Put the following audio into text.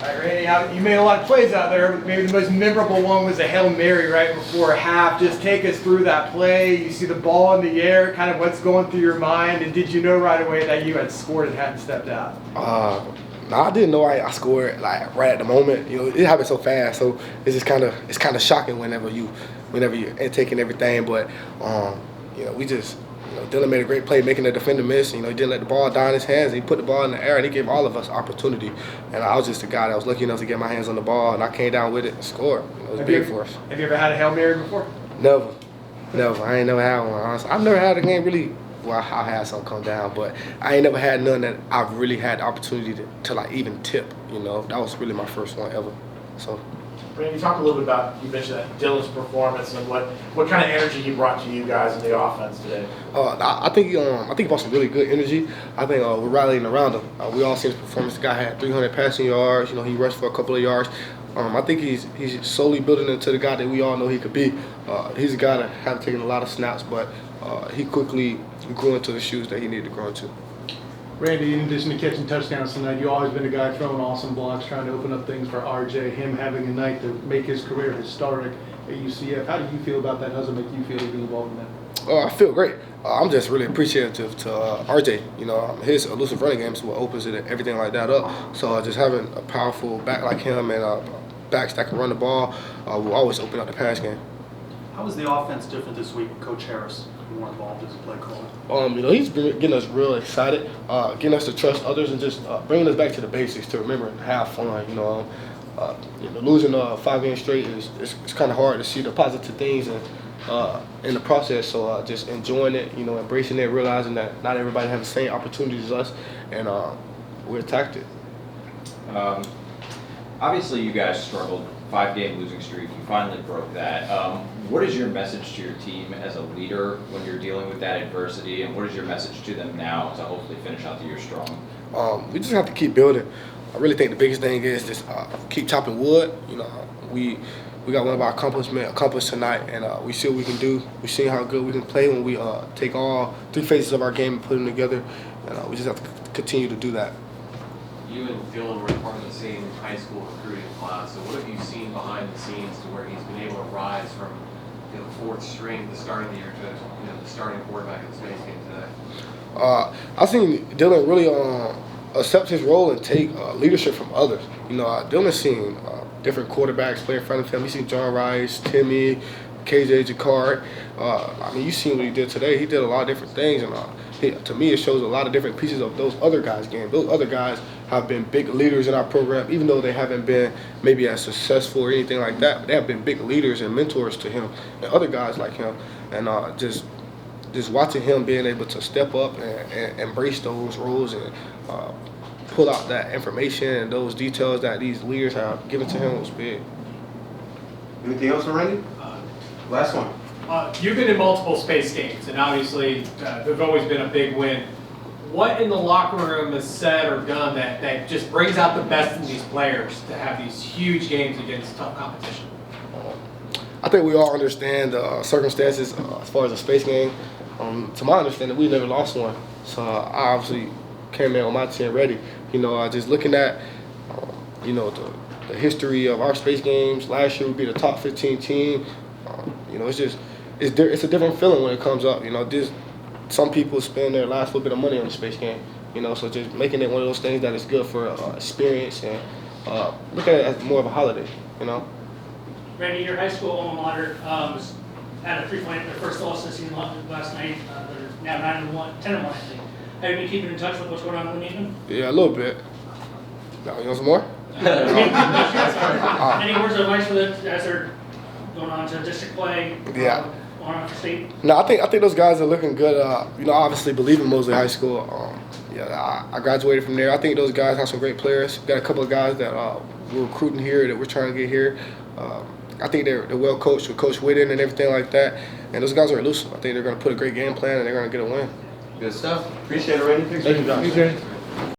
right, Randy, you made a lot of plays out there, but maybe the most memorable one was a Hail Mary right before half. Just take us through that play. You see the ball in the air, kind of what's going through your mind, and did you know right away that you had scored and hadn't stepped out? No, I didn't know I scored like right at the moment. You know, it happened so fast, so it's kind of shocking whenever you're taking everything. But you know, Dylan made a great play, making the defender miss. You know, he didn't let the ball die in his hands. He put the ball in the air, and he gave all of us opportunity. And I was just a guy that was lucky enough to get my hands on the ball, and I came down with it and scored. You know, it was big for us. Have you ever had a Hail Mary before? Never. I ain't never had one. Honestly, I've never had a game really. Well, I had some come down, but I ain't never had none that I've really had the opportunity to like even tip. You know, that was really my first one ever. So. Randy, talk a little bit about, you mentioned that Dylan's performance and what kind of energy he brought to you guys in the offense today. I think he brought some really good energy. I think we're rallying around him. We all seen his performance. The guy had 300 passing yards. You know, he rushed for a couple of yards. I think he's slowly building into the guy that we all know he could be. He's a guy that hasn't taken a lot of snaps, but he quickly grew into the shoes that he needed to grow into. Randy, in addition to catching touchdowns tonight, you've always been a guy throwing awesome blocks, trying to open up things for RJ, him having a night to make his career historic at UCF. How do you feel about that? How does it make you feel to be involved in that? I feel great. I'm just really appreciative to RJ. You know, his elusive running game is what opens it, everything like that up. So just having a powerful back like him and backs that can run the ball will always open up the pass game. How was the offense different this week with Coach Harris more involved as a play caller? You know, he's been getting us real excited, getting us to trust others, and just bringing us back to the basics, to remember and have fun. You know, losing 5 games straight it's kind of hard to see the positive things and in the process. So just enjoying it, you know, embracing it, realizing that not everybody has the same opportunities as us, and we attacked it. Obviously, you guys struggled. 5-game losing streak. You finally broke that. What is your message to your team as a leader when you're dealing with that adversity, and what is your message to them now to hopefully finish out the year strong? We just have to keep building. I really think the biggest thing is just keep chopping wood. You know, we got one of our accomplishments accomplished tonight, and we see what we can do. We see how good we can play when we take all 3 phases of our game and put them together, and we just have to continue to do that. You and Dylan were part of the same high school recruiting class, so what have you seen behind the scenes to where he's been able to rise from, you know, 4th string at the start of the year to, you know, the starting quarterback in the space game today? I've seen Dylan really accept his role and take leadership from others. You know, Dylan's seen different quarterbacks play in front of him. He's seen John Rice, Timmy, KJ Jacquard. I mean, you've seen what he did today. He did a lot of different things, and to me, it shows a lot of different pieces of those other guys' game. Those other guys have been big leaders in our program, even though they haven't been maybe as successful or anything like that. But they have been big leaders and mentors to him and other guys like him. And just watching him being able to step up and embrace those roles and pull out that information and those details that these leaders have given to him was big. Anything else, Randy? Last one. You've been in multiple space games, and obviously they've always been a big win. What in the locker room is said or done that just brings out the best in these players to have these huge games against tough competition? I think we all understand the circumstances as far as the space game. To my understanding, we never lost one. So I obviously came in on my team ready. You know, just looking at, you know, the history of our space games. Last year we beat a top 15 team. You know, it's a different feeling when it comes up. You know, some people spend their last little bit of money on the space game. You know, so just making it one of those things that is good for experience and look at it as more of a holiday. You know. Randy, your high school alma mater had a 3-point their first loss this season last night. They're now 9-1, 10-1, I think. Have you been keeping in touch with what's going on in the Navy? Yeah, a little bit. Now, you want some more? Any words of advice for them as they're going on to district play? Yeah. On for state? No, I think those guys are looking good. You know, obviously believe in Mosley High School. I graduated from there. I think those guys have some great players. Got a couple of guys that we're recruiting here that we're trying to get here. I think they're well coached with Coach Whitten and everything like that. And those guys are elusive. I think they're going to put a great game plan and they're going to get a win. Good stuff. Appreciate it, Randy. Thank you, guys.